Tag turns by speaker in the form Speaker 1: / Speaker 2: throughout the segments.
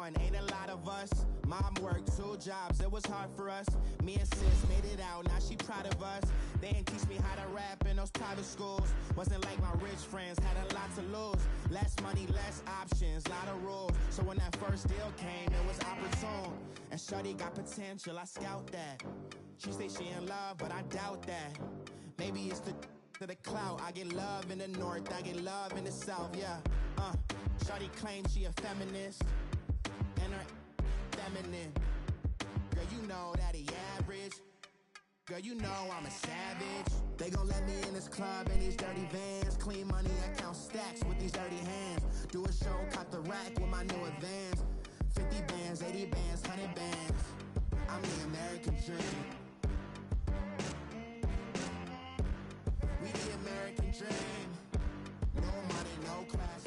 Speaker 1: one, ain't a lot of us. Mom worked 2 jobs, it was hard for us. Me and sis made it out, now she proud of us. They didn't teach me how to rap in those private schools. Wasn't like my rich friends, had a lot to lose. Less money, less options, lot of rules. So when that first deal came, it was opportune. And shorty got potential, I scout that. She say she in love, but I doubt that. Maybe it's the clout. I get love in the north, I get love in the south, yeah. Shorty claims she a feminist, and her feminine. Girl, you know that he average. Girl, you know I'm a savage. They gon' let me in this club in these dirty vans. Clean money, I count stacks with these dirty hands. Do a show, caught the rack with my new advance. 50 bands, 80 bands, 100 bands. I'm the American dream. We the American dream. No money, no class.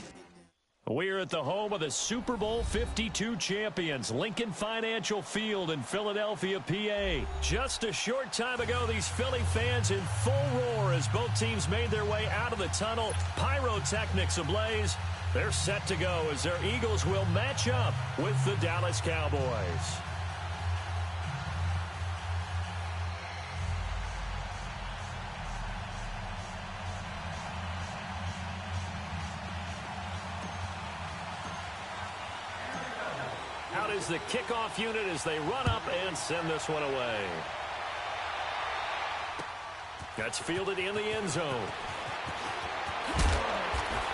Speaker 2: We're at the home of the Super Bowl 52 champions, Lincoln Financial Field in Philadelphia, PA. Just a short time ago, these Philly fans in full roar as both teams made their way out of the tunnel. Pyrotechnics ablaze. They're set to go as their Eagles will match up with the Dallas Cowboys. Out is the kickoff unit as they run up and send this one away. That's fielded in the end zone.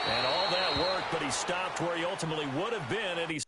Speaker 2: And all that work, but he stopped where he ultimately would have been, and he's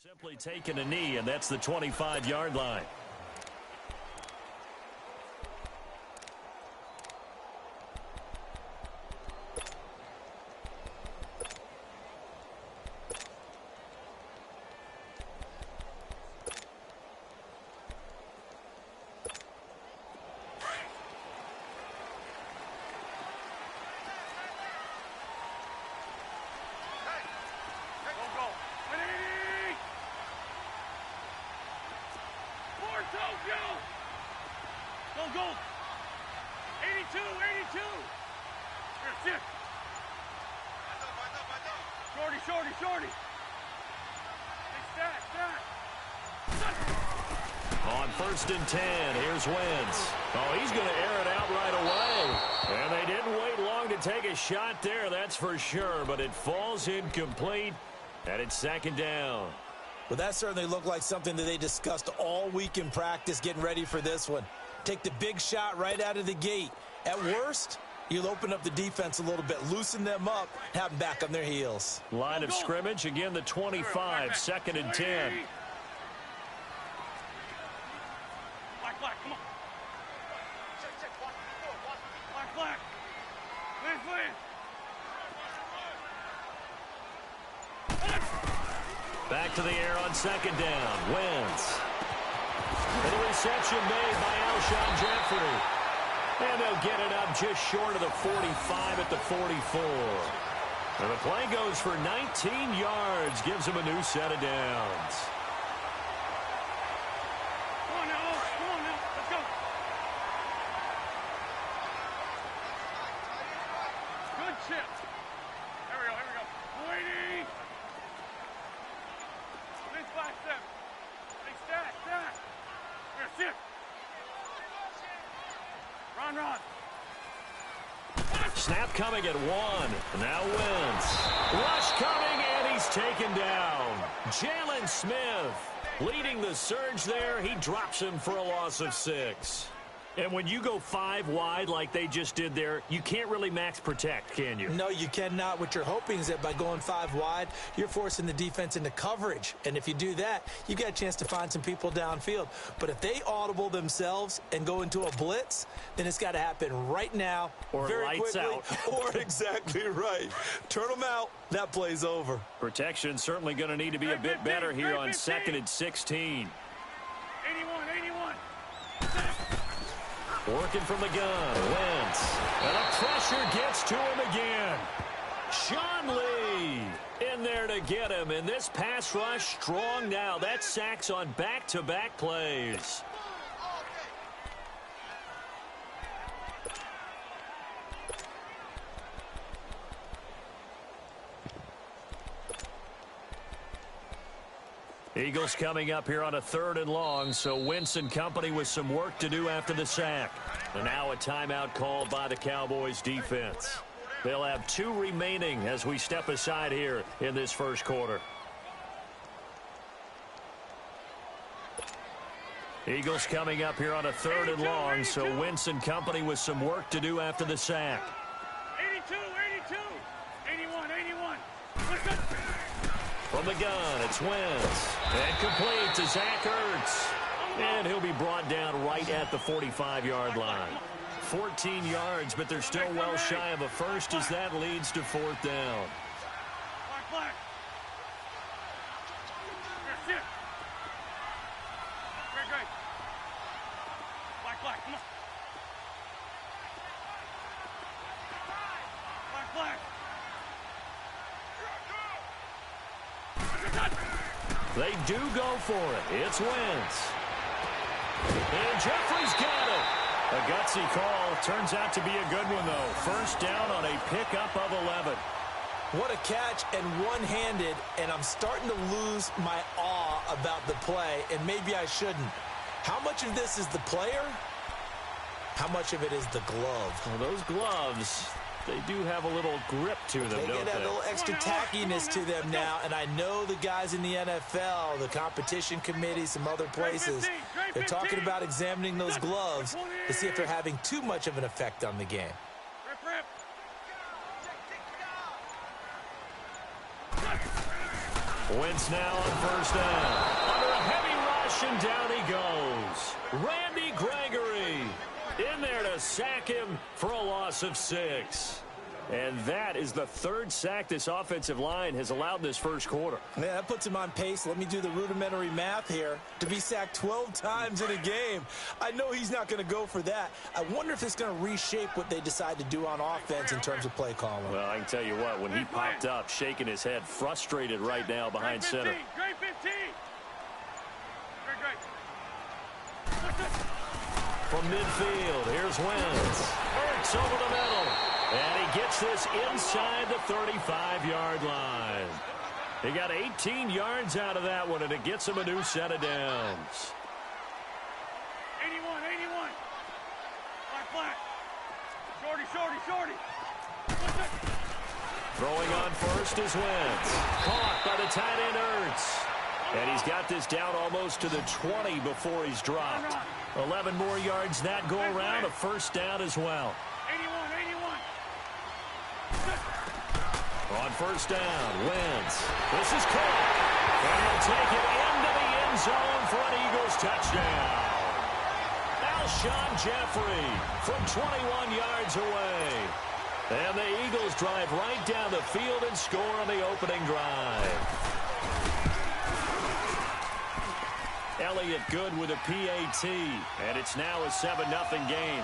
Speaker 2: simply taking a knee, and that's the 25-yard line.
Speaker 3: Go! 82! Here, sit! Shorty! Hey, stack!
Speaker 2: On 1st and 10, here's Wentz. Oh, he's going to air it out right away. And they didn't wait long to take a shot there, that's for sure. But it falls incomplete, and it's 2nd down.
Speaker 4: Well, that certainly looked like something that they discussed all week in practice, getting ready for this one. Take the big shot right out of the gate. At worst, you'll open up the defense a little bit, loosen them up, have them back on their heels.
Speaker 2: Line of scrimmage, again the 25, 2nd and 10.
Speaker 3: Black, come on. Black. Clean.
Speaker 2: Back to the air on 2nd down. Wentz. And the reception made by Alshon Jeffrey. And they'll get it up just short of the 45 at the 44. And the play goes for 19 yards, gives him a new set of downs.
Speaker 3: Come on now, let's go. Good chip. Here we go. Waiting. That's it. Run.
Speaker 2: Snap coming at 1. Now Wentz. Rush coming, and he's taken down. Jalen Smith leading the surge there. He drops him for a loss of 6. And when you go 5 wide like they just did there, you can't really max protect, can you?
Speaker 4: No, you cannot. What you're hoping is that by going 5 wide, you're forcing the defense into coverage. And if you do that, you got a chance to find some people downfield. But if they audible themselves and go into a blitz, then it's got to happen right now,
Speaker 2: or
Speaker 4: very
Speaker 2: lights
Speaker 4: quickly,
Speaker 2: out.
Speaker 4: or exactly right. Turn them out. That play's over.
Speaker 2: Protection certainly going to need to be a bit better here on 2nd and 16.
Speaker 3: 81.
Speaker 2: Working from the gun, Wentz. And the pressure gets to him again. Sean Lee in there to get him. And this pass rush strong now. That's sacks on back-to-back plays. Eagles coming up here on a 3rd and long, so Wentz and company with some work to do after the sack. And now a timeout called by the Cowboys defense. They'll have 2 remaining as we step aside here in this first quarter. Eagles coming up here on a 3rd and long, so Wentz and company with some work to do after the sack.
Speaker 3: 82. 81.
Speaker 2: From the gun, it's Wentz. And complete to Zach Ertz. And he'll be brought down right at the 45-yard line. 14 yards, but they're still well shy of a first as that leads to 4th down.
Speaker 3: Black. That's it. Great. Black, come on. Black.
Speaker 2: They do go for it. It's Wentz. And Jeffrey's got it. A gutsy call. Turns out to be a good one, though. First down on a pickup of 11.
Speaker 4: What a catch, and one-handed, and I'm starting to lose my awe about the play, and maybe I shouldn't. How much of this is the player? How much of it is the glove?
Speaker 2: Well, those gloves, they do have a little grip to them,
Speaker 4: They
Speaker 2: don't
Speaker 4: get a
Speaker 2: they?
Speaker 4: little extra tackiness to them now, and I know the guys in the NFL, the competition committee, some other places, they're talking about examining those gloves to see if they're having too much of an effect on the game.
Speaker 3: Rip.
Speaker 2: Wentz now on first down. Under a heavy rush, and down he goes. Randy Gregory in there to sack him for a loss of 6. And that is the 3rd sack this offensive line has allowed this first quarter.
Speaker 4: Yeah, that puts him on pace. Let me do the rudimentary math here. To be sacked 12 times in a game, I know he's not going to go for that. I wonder if it's going to reshape what they decide to do on offense in terms of play calling.
Speaker 2: Well, I can tell you what, when he popped up, shaking his head, frustrated right now behind center.
Speaker 3: Great 15.
Speaker 2: From midfield, here's Wentz. Ertz over the middle. And he gets this inside the 35-yard line. He got 18 yards out of that one, and it gets him a new set of downs.
Speaker 3: 81. Black. Shorty.
Speaker 2: Throwing on first is Wentz. Caught by the tight end Ertz. And he's got this down almost to the 20 before he's dropped. 11 more yards that go around, a first down as well.
Speaker 3: 81.
Speaker 2: On first down, Wentz. This is caught. And he'll take it into the end zone for an Eagles touchdown. Alshon Jeffrey from 21 yards away. And the Eagles drive right down the field and score on the opening drive. Elliott good with a PAT, and it's now a 7-0 game.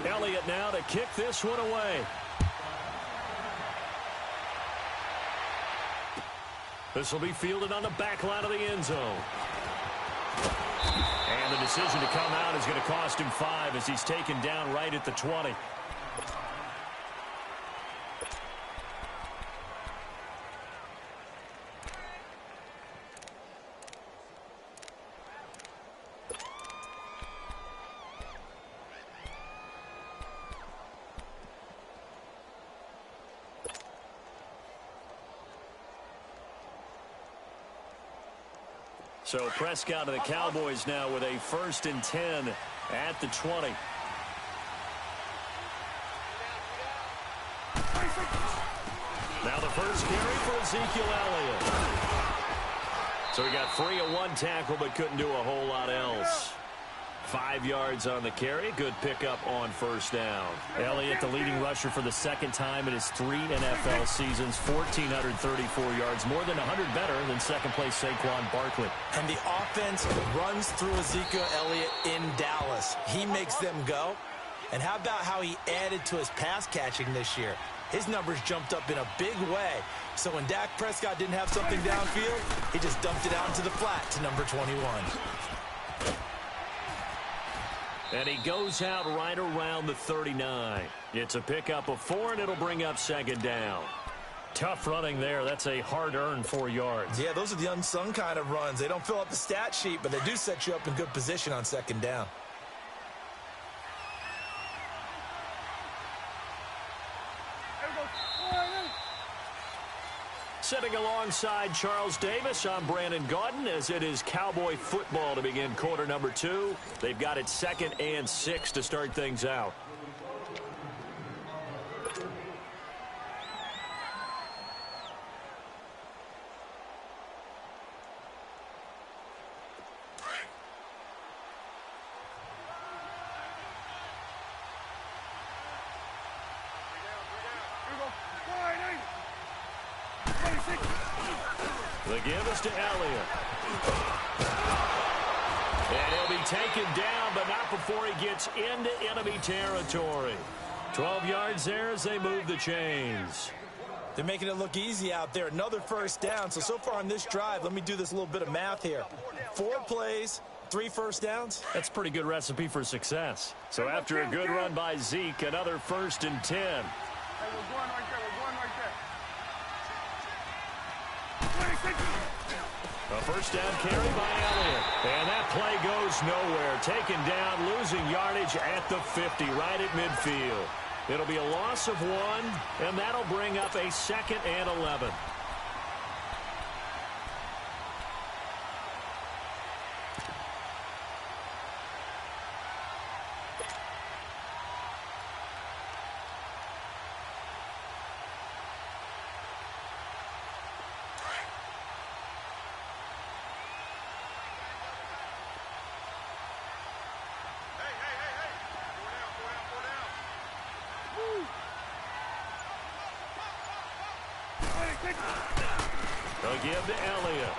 Speaker 2: Elliott now to kick this one away. This will be fielded on the back line of the end zone. And the decision to come out is going to cost him 5 as he's taken down right at the 20. So Prescott and the Cowboys now with a 1st and 10 at the 20. Now the first carry for Ezekiel Elliott. So he got free of 1 tackle but couldn't do a whole lot else. 5 yards on the carry. Good pickup on 1st down. Elliott, the leading rusher for the 2nd time in his 3 NFL seasons. 1,434 yards, more than 100 better than 2nd place Saquon Barkley.
Speaker 4: And the offense runs through Ezekiel Elliott in Dallas. He makes them go. And how about how he added to his pass catching this year? His numbers jumped up in a big way. So when Dak Prescott didn't have something downfield, he just dumped it out into the flat to number 21.
Speaker 2: And he goes out right around the 39. It's a pickup of 4, and it'll bring up 2nd down. Tough running there. That's a hard-earned 4 yards.
Speaker 4: Yeah, those are the unsung kind of runs. They don't fill up the stat sheet, but they do set you up in good position on 2nd down.
Speaker 2: Sitting alongside Charles Davis, I'm Brandon Gaudin as it is Cowboy football to begin quarter number 2. They've got it 2nd and 6 to start things out. The give is to Elliott. And he'll be taken down, but not before he gets into enemy territory. 12 yards there as they move the chains.
Speaker 4: They're making it look easy out there. Another 1st down. So far on this drive, let me do this little bit of math here. 4 plays, 3 1st downs.
Speaker 2: That's a pretty good recipe for success. So after a good run by Zeke, another 1st and 10. A 1st down carry by Elliott. And that play goes nowhere. Taken down, losing yardage at the 50, right at midfield. It'll be a loss of 1, and that'll bring up a 2nd and 11. They'll give to Elliott.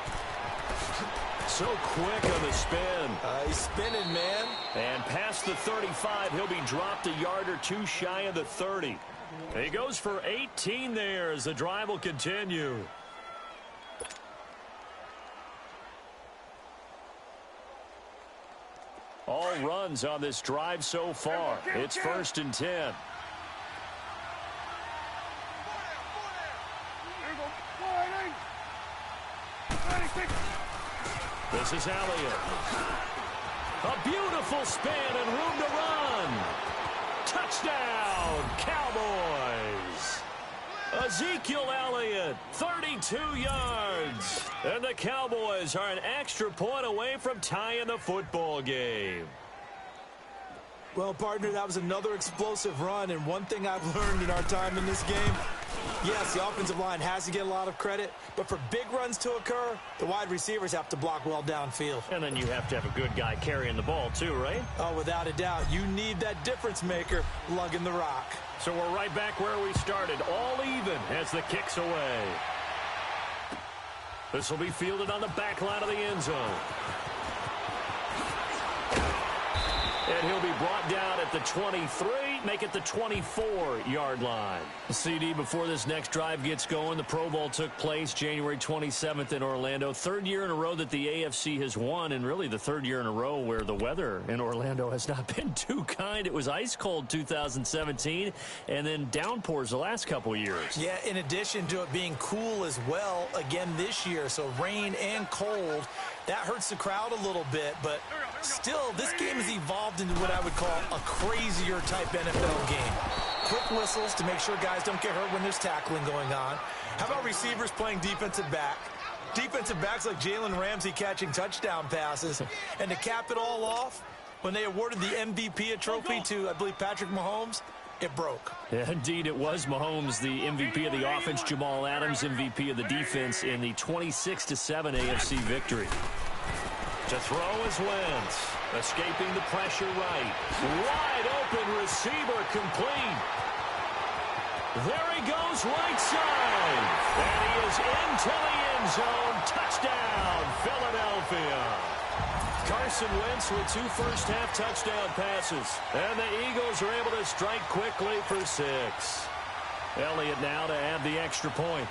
Speaker 2: So quick on the spin.
Speaker 4: He's spinning, man.
Speaker 2: And past the 35, he'll be dropped a yard or 2 shy of the 30. He goes for 18 there as the drive will continue. All runs on this drive so far. It's 1st and 10. This is Elliott. A beautiful spin and room to run. Touchdown, Cowboys. Ezekiel Elliott, 32 yards. And the Cowboys are an extra point away from tying the football game.
Speaker 4: Well, partner, that was another explosive run, and one thing I've learned in our time in this game, yes, the offensive line has to get a lot of credit, but for big runs to occur, the wide receivers have to block well downfield.
Speaker 2: And then you have to have a good guy carrying the ball too, right?
Speaker 4: Oh, without a doubt. You need that difference maker lugging the rock.
Speaker 2: So we're right back where we started, all even as the kick's away. This will be fielded on the back line of the end zone. And he'll be brought down at the 23, make it the 24-yard line. CD, before this next drive gets going, the Pro Bowl took place January 27th in Orlando. Third year in a row that the AFC has won, and really the third year in a row where the weather in Orlando has not been too kind. It was ice cold 2017, and then downpours the last couple years.
Speaker 4: Yeah, in addition to it being cool as well again this year, so rain and cold, that hurts the crowd a little bit, but still, this game has evolved into what I would call a crazier type NFL game. Quick whistles to make sure guys don't get hurt when there's tackling going on. How about receivers playing defensive back? Defensive backs like Jalen Ramsey catching touchdown passes. And to cap it all off, when they awarded the MVP trophy to, I believe, Patrick Mahomes, it broke.
Speaker 2: Yeah, indeed, it was Mahomes, the MVP of the offense. Jamal Adams, MVP of the defense in the 26-7 AFC victory. To throw is Wentz, escaping the pressure right. Wide open receiver complete. There he goes right side. And he is into the end zone. Touchdown, Philadelphia. Carson Wentz with 2 first-half touchdown passes. And the Eagles are able to strike quickly for 6. Elliott now to add the extra point.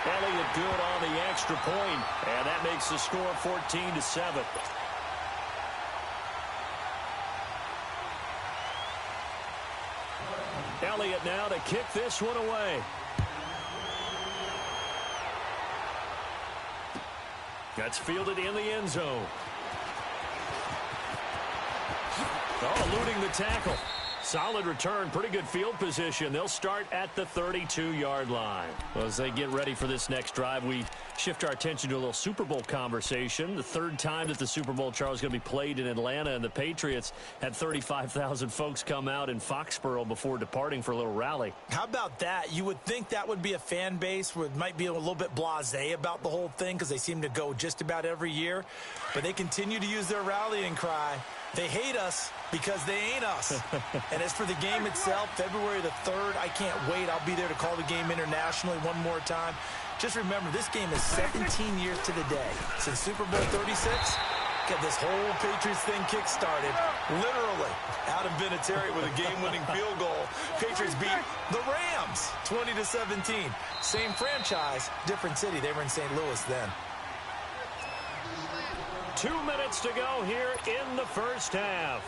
Speaker 2: Elliott good on the extra point, and that makes the score 14-7. Elliott now to kick this one away. That's fielded in the end zone. Oh, eluding the tackle. Solid return, pretty good field position. They'll start at the 32-yard line. Well, as they get ready for this next drive, we shift our attention to a little Super Bowl conversation. The third time that the Super Bowl, Charles, is going to be played in Atlanta, and the Patriots had 35,000 folks come out in Foxborough before departing for a little rally.
Speaker 4: How about that? You would think that would be a fan base where it might be a little bit blasé about the whole thing because they seem to go just about every year. But they continue to use their rallying cry. They hate us because they ain't us. And as for the game itself, February the 3rd, I can't wait. I'll be there to call the game internationally one more time. Just remember, this game is 17 years to the day since Super Bowl 36. Get this whole Patriots thing kick-started, literally, out of Vinatieri with a game-winning field goal. Patriots beat the Rams 20-17. Same franchise, different city. They were in St. Louis then.
Speaker 2: 2 minutes to go here in the first half.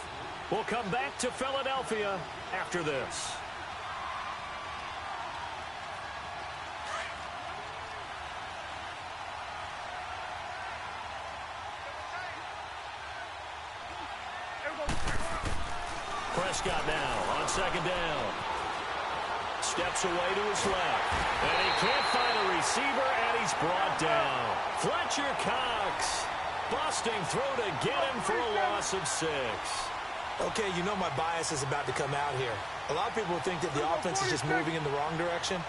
Speaker 2: We'll come back to Philadelphia after this. Prescott now on second down. Steps away to his left. And he can't find a receiver, and he's brought down. Fletcher Cox busting through to get him for a loss of 6.
Speaker 4: Okay, you know my bias is about to come out here. A lot of people think that the offense is just moving in the wrong direction.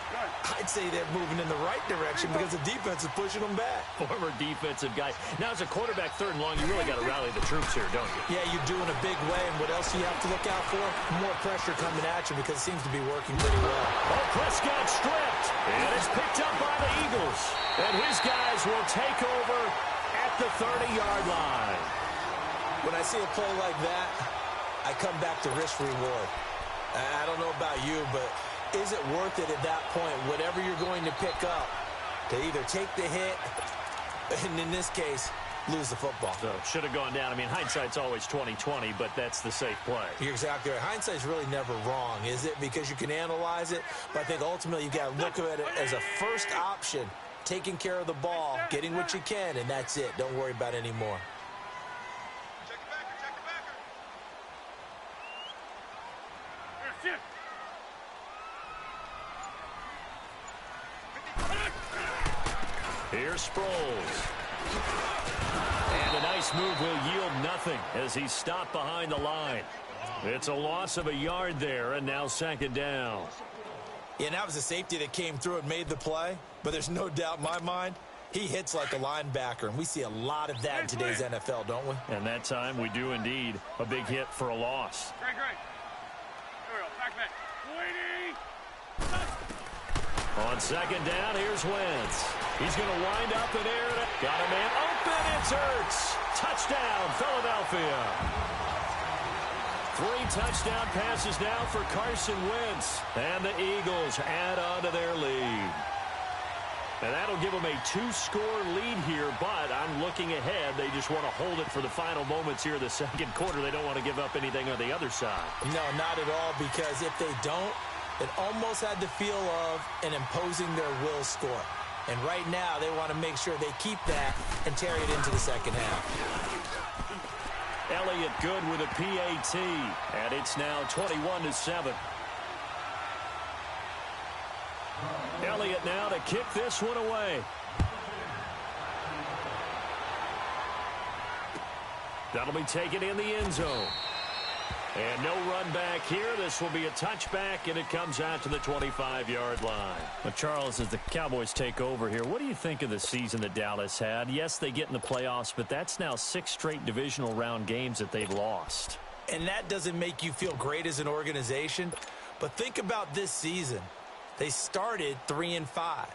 Speaker 4: I'd say they're moving in the right direction because the defense is pushing them back.
Speaker 2: Former defensive guy. Now, as a quarterback, 3rd and long, you really got to rally the troops here, don't you?
Speaker 4: Yeah, you do in a big way. And what else do you have to look out for? More pressure coming at you because it seems to be working pretty well.
Speaker 2: Oh, Prescott stripped. And it's picked up by the Eagles. And his guys will take over at the 30-yard line.
Speaker 4: When I see a play like that, I come back to risk reward. I don't know about you, but is it worth it at that point, whatever you're going to pick up, to either take the hit, and in this case, lose the football?
Speaker 2: So, should have gone down. I mean, hindsight's always 20/20, but that's the safe play.
Speaker 4: You're exactly right. Hindsight's really never wrong, is it? Because you can analyze it, but I think ultimately you got to look at it as a first option, taking care of the ball, getting what you can, and that's it. Don't worry about it anymore.
Speaker 2: Here's Sproles. And a nice move will yield nothing as he's stopped behind the line. It's a loss of a yard there, and now 2nd down.
Speaker 4: Yeah, and that was a safety that came through and made the play, but there's no doubt in my mind, he hits like a linebacker, and we see a lot of that in today's NFL, don't we?
Speaker 2: And that time we do indeed. A big hit for a loss.
Speaker 3: Great. There we go. Back. Waiting.
Speaker 2: On 2nd down, here's Wentz. He's going to wind up in air. Got a man open. and it's Ertz. Touchdown, Philadelphia. 3 touchdown passes now for Carson Wentz. And the Eagles add on to their lead. And that'll give them a 2-score lead here, but I'm looking ahead. They just want to hold it for the final moments here of the second quarter. They don't want to give up anything on the other side.
Speaker 4: No, not at all, because if they don't, it almost had the feel of an imposing their will score. And right now, they want to make sure they keep that and carry it into the second half.
Speaker 2: Elliott good with a PAT, and it's now 21-7. Elliott now to kick this one away. That'll be taken in the end zone. And no run back here. This will be a touchback, and it comes out to the 25-yard line.
Speaker 5: Well, Charles, as the Cowboys take over here, what do you think of the season that Dallas had? Yes, they get in the playoffs, but that's now 6 straight divisional round games that they've lost.
Speaker 4: And that doesn't make you feel great as an organization. But think about this season. They started 3-5,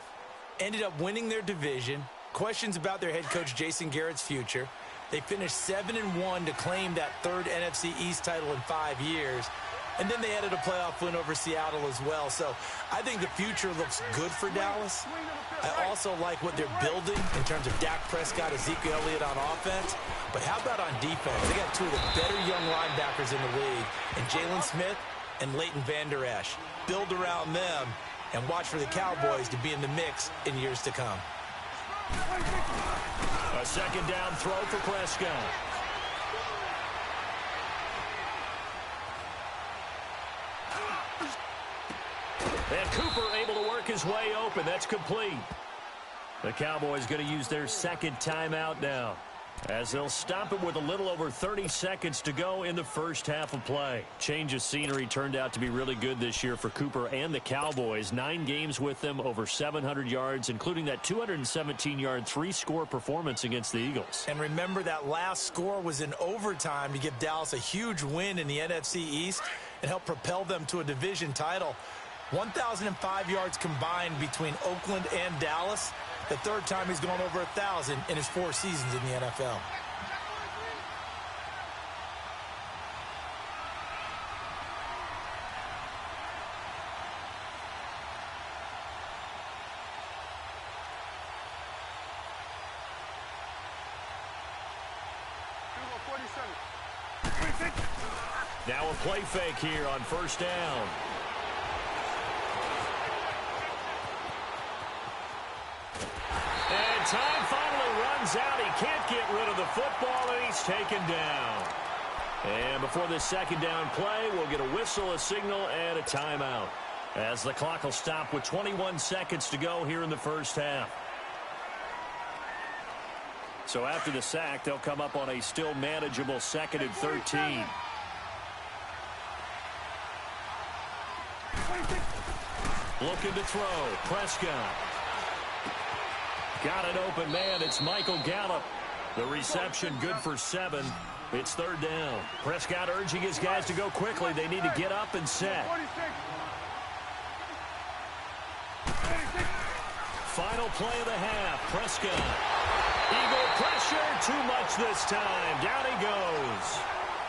Speaker 4: ended up winning their division. Questions about their head coach Jason Garrett's future. They finished 7-1 to claim that 3rd NFC East title in 5 years. And then they added a playoff win over Seattle as well. So I think the future looks good for Dallas. I also like what they're building in terms of Dak Prescott, Ezekiel Elliott on offense. But how about on defense? They got 2 of the better young linebackers in the league, and Jalen Smith and Leighton Vander Esch. Build around them and watch for the Cowboys to be in the mix in years to come.
Speaker 2: A second down throw for Prescott. And Cooper able to work his way open. That's complete. The Cowboys going to use their second timeout now, as they'll stop it with a little over 30 seconds to go in the first half of play. Change of scenery turned out to be really good this year for Cooper and the Cowboys. 9 games with them, over 700 yards, including that 217-yard 3-score performance against the Eagles.
Speaker 4: And remember, that last score was in overtime to give Dallas a huge win in the NFC East and help propel them to a division title. 1,005 yards combined between Oakland and Dallas. The 3rd time he's gone over 1,000 in his 4 seasons in the NFL.
Speaker 2: Now a play fake here on first down. And time finally runs out. He can't get rid of the football, and he's taken down. And before this second down play, we'll get a whistle, a signal, and a timeout, as the clock will stop with 21 seconds to go here in the first half. So after the sack, they'll come up on a still manageable 2nd and 13. Looking to throw. Prescott. Got an open man. It's Michael Gallup. The reception good for 7. It's 3rd down. Prescott urging his guys to go quickly. They need to get up and set. Final play of the half. Prescott. Eagle pressure. Too much this time. Down he goes.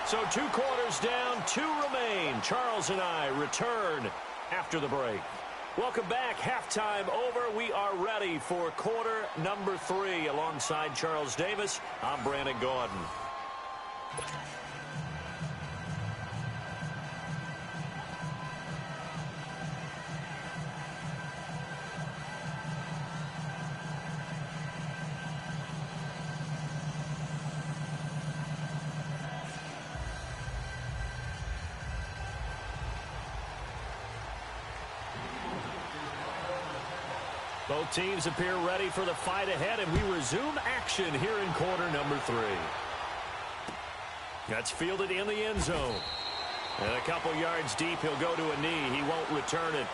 Speaker 2: So 2 quarters down, 2 remain. Charles and I return after the break. Welcome back. Halftime over. We are ready for quarter number 3. Alongside Charles Davis, I'm Brandon Gordon. Both teams appear ready for the fight ahead, and we resume action here in quarter number 3. That's fielded in the end zone. And a couple yards deep, he'll go to a knee. He won't return it,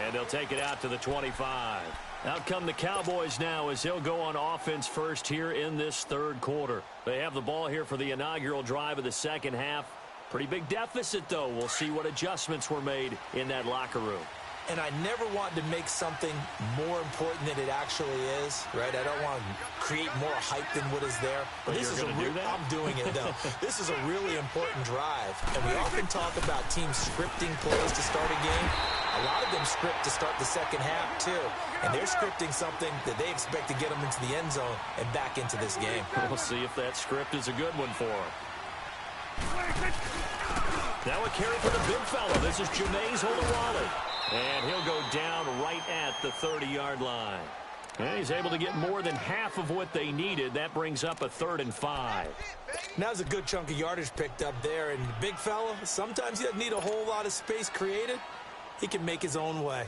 Speaker 2: and he'll take it out to the 25. Out come the Cowboys now, as they'll go on offense first here in this 3rd quarter. They have the ball here for the inaugural drive of the second half. Pretty big deficit, though. We'll see what adjustments were made in that locker room.
Speaker 4: and I never want to make something more important than it actually is, right? I don't want to create more hype than what is there. But this is I'm doing it, though. This is a really important drive, and we often talk about teams scripting plays to start a game. A lot of them script to start the second half, too, and they're scripting something that they expect to get them into the end zone and back into this game.
Speaker 5: We'll see if that script is a good one for them. Now a carry for the big fella. This is Jameis Olawale. And he'll go down right at the 30-yard line. And he's able to get more than half of what they needed. That brings up a 3rd and 5.
Speaker 4: Now there's a good chunk of yardage picked up there. And the big fella, sometimes he doesn't need a whole lot of space created. He can make his own way.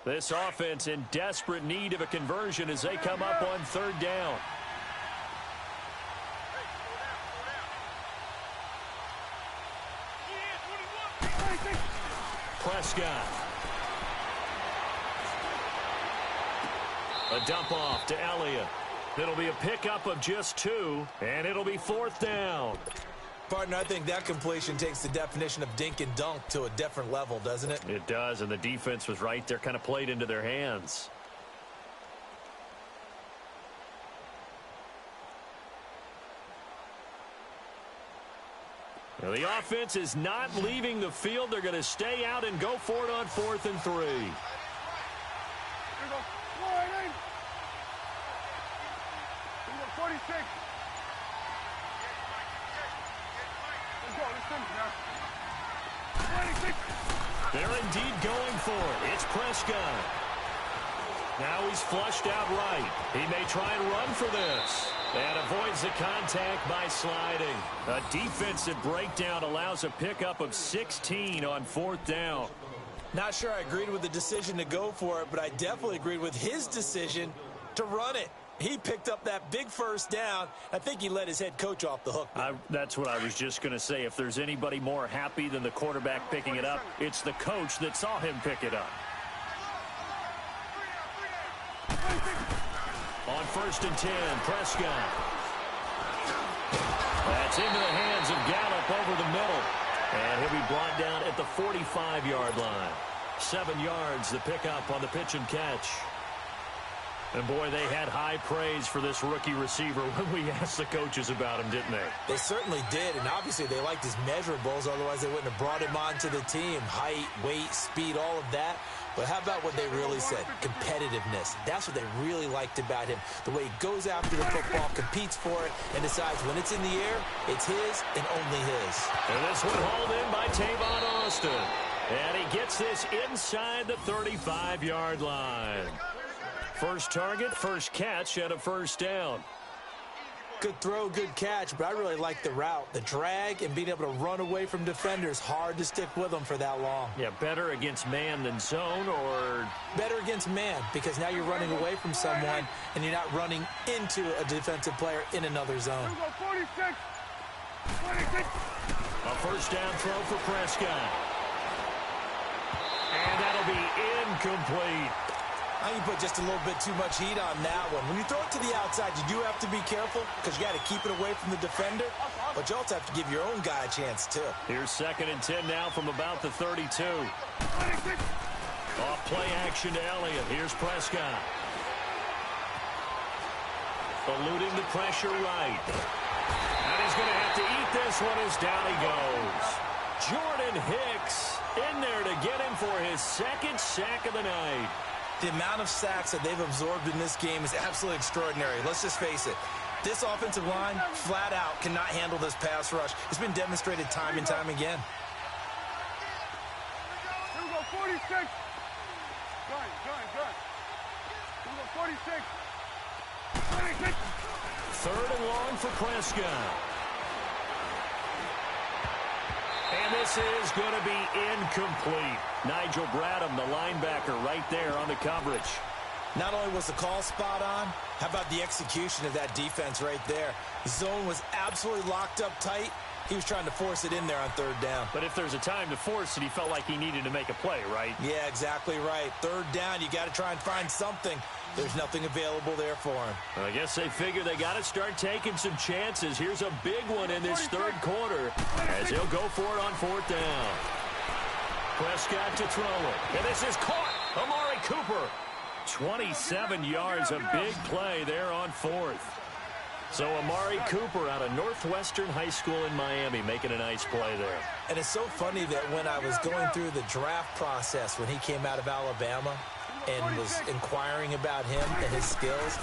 Speaker 2: This offense in desperate need of a conversion as they come up on 3rd down. Prescott. A dump off to Elliott. It'll be a pickup of just 2, and it'll be 4th down.
Speaker 4: Partner, I think that completion takes the definition of dink and dunk to a different level, doesn't it?
Speaker 2: It does, and the defense was right there, kind of played into their hands. Now, the offense is not leaving the field. They're going to stay out and go for it on 4th and 3.
Speaker 3: Here we go. 46.
Speaker 2: They're indeed going for it. It's Prescott. Now he's flushed out right. He may try and run for this. And avoids the contact by sliding. A defensive breakdown allows a pickup of 16 on 4th down.
Speaker 4: Not sure I agreed with the decision to go for it, but I definitely agreed with his decision to run it. He picked up that big 1st down. I think he let his head coach off the hook.
Speaker 2: That's what I was just going to say. If there's anybody more happy than the quarterback picking it up, it's the coach that saw him pick it up. On 1st and 10, Prescott. That's into the hands of Gallup over the middle. And he'll be brought down at the 45-yard line. 7 yards, the pickup on the pitch and catch. And, boy, they had high praise for this rookie receiver when we asked the coaches about him, didn't they?
Speaker 4: They certainly did, and obviously they liked his measurables. Otherwise, they wouldn't have brought him onto the team. Height, weight, speed, all of that. But how about what they really said? Competitiveness. That's what they really liked about him. The way he goes after the football, competes for it, and decides when it's in the air, it's his and only his.
Speaker 2: And this one hauled in by Tavon Austin. And he gets this inside the 35-yard line. First target, first catch, and a 1st down.
Speaker 4: Good throw, good catch, but I really like the route. The drag and being able to run away from defenders, hard to stick with them for that long.
Speaker 2: Yeah, better against man than zone, or?
Speaker 4: Better against man, because now you're running away from someone and you're not running into a defensive player in another zone.
Speaker 3: 46.
Speaker 2: A 1st down throw for Prescott. And that'll be incomplete.
Speaker 4: I think you put just a little bit too much heat on that one. When you throw it to the outside, you do have to be careful because you got to keep it away from the defender, but you also have to give your own guy a chance, too.
Speaker 2: Here's 2nd and 10 now from about the 32. Off play action to Elliott. Here's Prescott. Eluding the pressure right. And he's going to have to eat this one as down he goes. Jordan Hicks in there to get him for his 2nd sack of the night.
Speaker 4: The amount of sacks that they've absorbed in this game is absolutely extraordinary. Let's just face it. This offensive line, flat out, cannot handle this pass rush. It's been demonstrated time and time again.
Speaker 3: Here we go, 46. Good. Here we go, 46.
Speaker 2: 3rd and long for Prescott. And this is going to be incomplete. Nigel Bradham, the linebacker, right there on the coverage.
Speaker 4: Not only was the call spot on, how about the execution of that defense right there? The zone was absolutely locked up tight, He was trying to force it in there on third down.
Speaker 2: But if there's a time to force it, he felt like he needed to make a play, right?
Speaker 4: Yeah, exactly right. Third down, you got to try and find something. There's nothing available there for him.
Speaker 2: I guess they figure they got to start taking some chances. Here's a big one in this third quarter as he'll go for it on fourth down. Prescott to throw it. And this is caught. Amari Cooper. 27 yards, a big play there on fourth. So Amari Cooper out of Northwestern High School in Miami making a nice play there.
Speaker 4: And it's so funny that when I was going through the draft process when he came out of Alabama and was inquiring about him and his skills,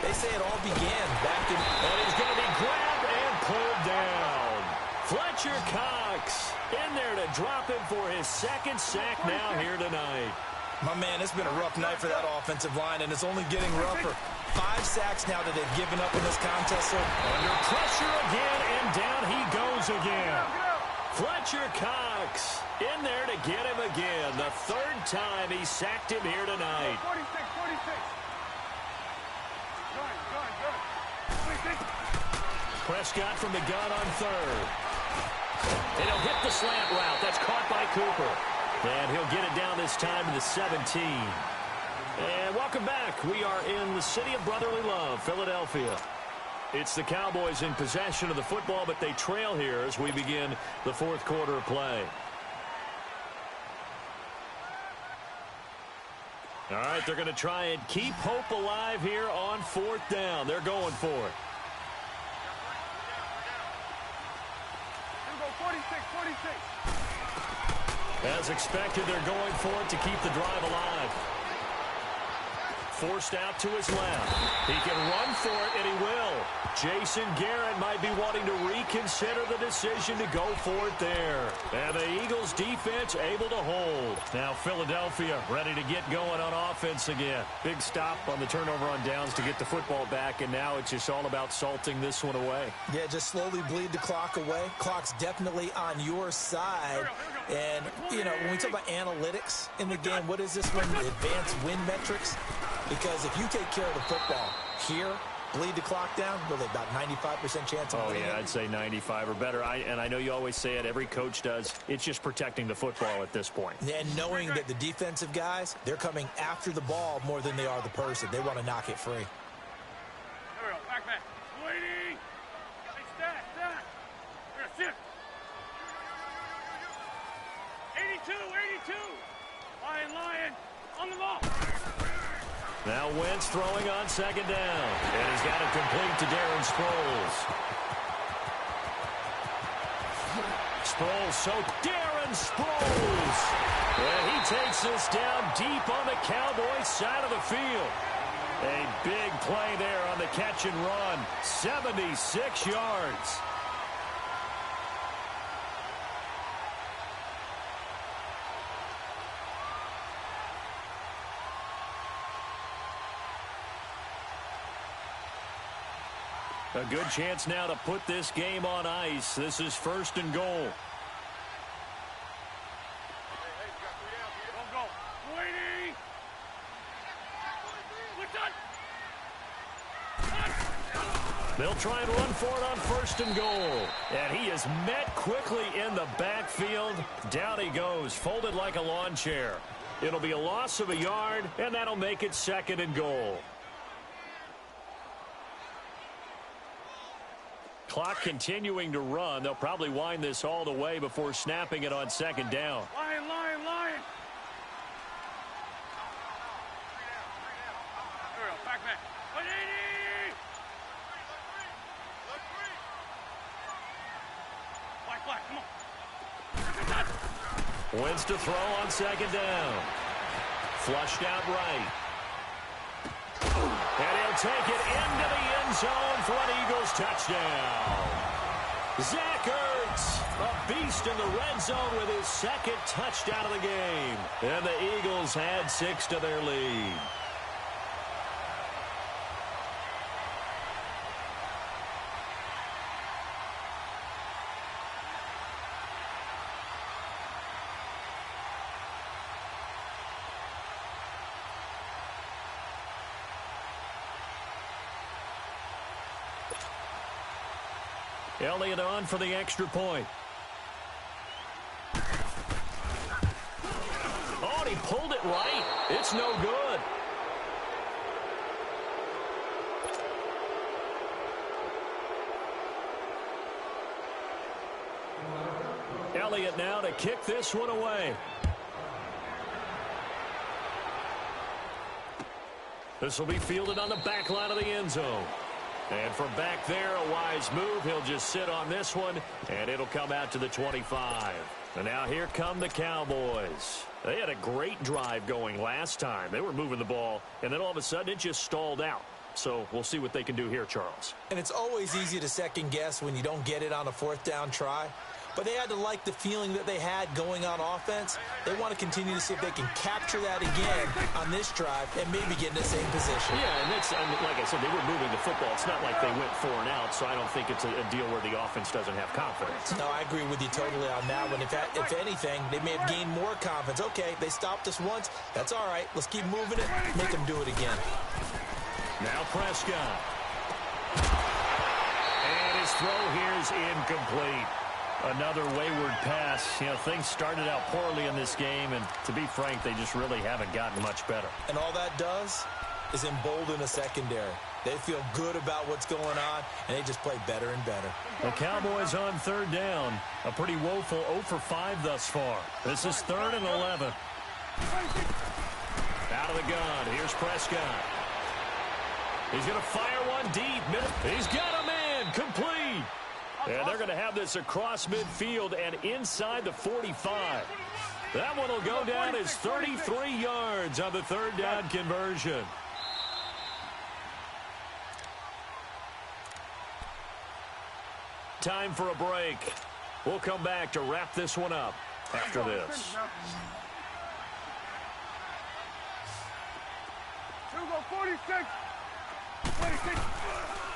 Speaker 4: they say it all began back in...
Speaker 2: And he's going to be grabbed and pulled down. Fletcher Cox in there to drop him for his second sack now here tonight.
Speaker 4: My man, it's been a rough night for that offensive line, and it's only getting rougher. 5 sacks now that they've given up in this contest. So
Speaker 2: under pressure again, and down he goes again. Fletcher Cox in there to get him again. The third time he sacked him here tonight.
Speaker 3: 46. Good. 26.
Speaker 2: Prescott from the gun on third. And he'll hit the slant route. That's caught by Cooper. And he'll get it down this time to the 17. And welcome back. We are in the city of brotherly love, Philadelphia. It's the Cowboys in possession of the football, but they trail here as we begin the fourth quarter of play. All right, they're going to try and keep hope alive here on fourth down. They're going for it.
Speaker 3: Here we go, 46.
Speaker 2: As expected, they're going for it to keep the drive alive. Forced out to his left. He can run for it, and he will. Jason Garrett might be wanting to reconsider the decision to go for it there. And the Eagles' defense able to hold. Now Philadelphia ready to get going on offense again. Big stop on the turnover on downs to get the football back, and now it's just all about salting this one away.
Speaker 4: yeah, just slowly bleed the clock away. Clock's definitely on your side. And, you know, when we talk about analytics in the game, what is this one? Advanced win metrics? Because if you take care of the football here, bleed the clock down, really about 95% chance of winning.
Speaker 2: Oh, yeah, I'd say 95 or better. And I know you always say it, every coach does. It's just protecting the football at this point.
Speaker 4: And knowing that the defensive guys, they're coming after the ball more than they are the person. They want to knock it free.
Speaker 3: Here we go, back. Waiting. Hey, stack. Here, sit. 82. Lion. On the ball.
Speaker 2: Now Wentz throwing on second down. And he's got it complete to Darren Sproles. Darren Sproles. And he takes this down deep on the Cowboys side of the field. A big play there on the catch and run. 76 yards. A good chance now to put this game on ice. This is first and goal.
Speaker 3: Go. Waiting.
Speaker 2: They'll try and run for it on first and goal. And he is met quickly in the backfield. Down he goes, folded like a lawn chair. It'll be a loss of a yard, and that'll make it second and goal. Clock continuing to run. They'll probably wind this all the way before snapping it on second down.
Speaker 3: Lion. Here we go, back. 180. Black, come on.
Speaker 2: Wins to throw on second down. Flushed out right. And he'll take it into the end zone for an Eagles touchdown. Zach Ertz, a beast in the red zone with his second touchdown of the game. And the Eagles add 6 to their lead. Elliott on for the extra point. Oh, and he pulled it right. It's no good. Elliott now to kick this one away. This will be fielded on the back line of the end zone. And from back there, a wise move. He'll just sit on this one, and it'll come out to the 25. And now here come the Cowboys. They had a great drive going last time. They were moving the ball, and then all of a sudden it just stalled out. So we'll see what they can do here, Charles.
Speaker 4: And it's always easy to second guess when you don't get it on a fourth down try. But they had to like the feeling that they had going on offense. They want to continue to see if they can capture that again on this drive and maybe get in the same position.
Speaker 2: Yeah, and that's, I mean, like I said, they were moving the football. It's not like they went 4 and out, so I don't think it's a deal where the offense doesn't have confidence.
Speaker 4: No, I agree with you totally on that one. If anything, they may have gained more confidence. Okay, they stopped us once. That's all right. Let's keep moving it. Make them do it again.
Speaker 2: Now Prescott. And his throw here is incomplete. Another wayward pass. You know, things started out poorly in this game, and to be frank, they just really haven't gotten much better.
Speaker 4: And all that does is embolden a secondary. They feel good about what's going on, and they just play better and better.
Speaker 2: The Cowboys on third down. A pretty woeful 0 for 5 thus far. This is 3rd and 11. Out of the gun. Here's Prescott. He's going to fire one deep. He's got a man. Complete. And they're going to have this across midfield and inside the 45. That one will go down as 33 yards on the third down conversion. Time for a break. We'll come back to wrap this one up after this.
Speaker 3: 46. 26.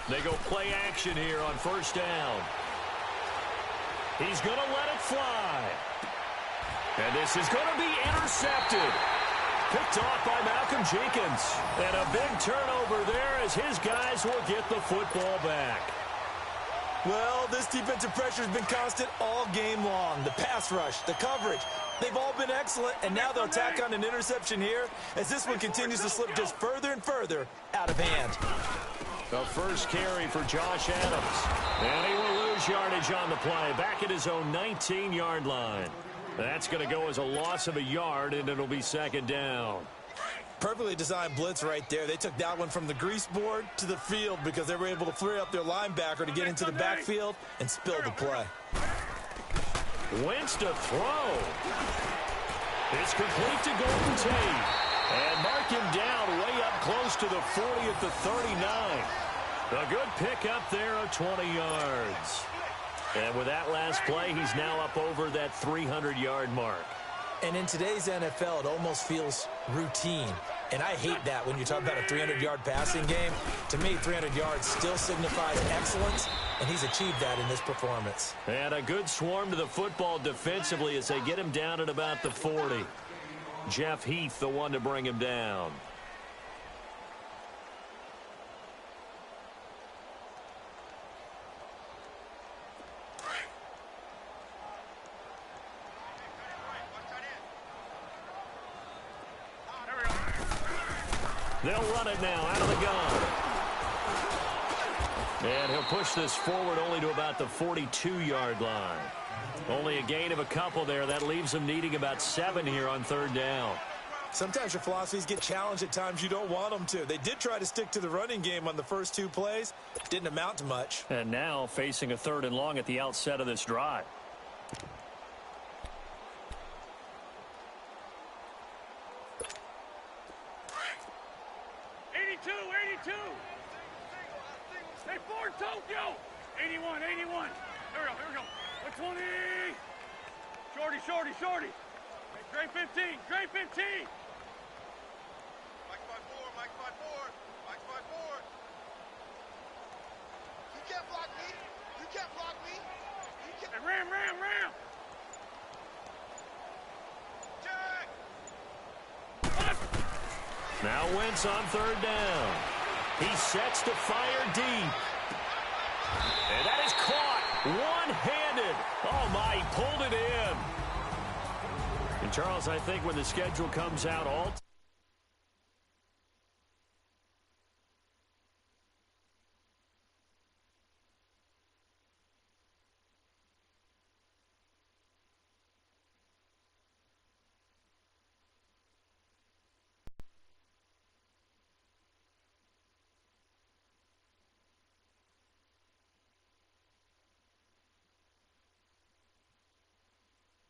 Speaker 2: They go play action here on first down. He's going to let it fly. And this is going to be intercepted. Picked off by Malcolm Jenkins. And a big turnover there as his guys will get the football back.
Speaker 4: Well, this defensive pressure has been constant all game long. The pass rush, the coverage, they've all been excellent, and now they'll tack on an interception here as this one continues to slip just further and further out of hand.
Speaker 2: The first carry for Josh Adams. And he will lose yardage on the play, back at his own 19-yard line. That's going to go as a loss of a yard, and it'll be second down.
Speaker 4: Perfectly designed blitz right there. They took that one from the grease board to the field because they were able to flare up their linebacker to get into the backfield and spill the play.
Speaker 2: Wentz to throw. It's complete to Golden Tate. And mark him down way up close to the 40 at the 39. A good pick up there of 20 yards. And with that last play, he's now up over that 300-yard mark.
Speaker 4: And in today's NFL, it almost feels routine. And I hate that when you talk about a 300-yard passing game. To me, 300 yards still signifies excellence, and he's achieved that in this performance.
Speaker 2: And a good swarm to the football defensively as they get him down at about the 40. Jeff Heath, the one to bring him down. They'll run it now out of the gun. And he'll push this forward only to about the 42-yard line. Only a gain of a couple there. That leaves him needing about 7 here on third down.
Speaker 4: Sometimes your philosophies get challenged at times you don't want them to. They did try to stick to the running game on the first 2 plays. Didn't amount to much.
Speaker 2: And now facing a 3rd and long at the outset of this drive.
Speaker 3: Hey, Ford, Tokyo! 81. Here we go. 120. Shorty. Hey, Gray 15.
Speaker 6: Mike 5-4. You can't block me.
Speaker 3: Hey, Ram.
Speaker 6: Jack!
Speaker 2: Now Wentz on third down. He sets to fire deep. And that is caught.
Speaker 5: One-handed. Oh, my, he pulled it in. And, Charles, I think when the schedule comes out, all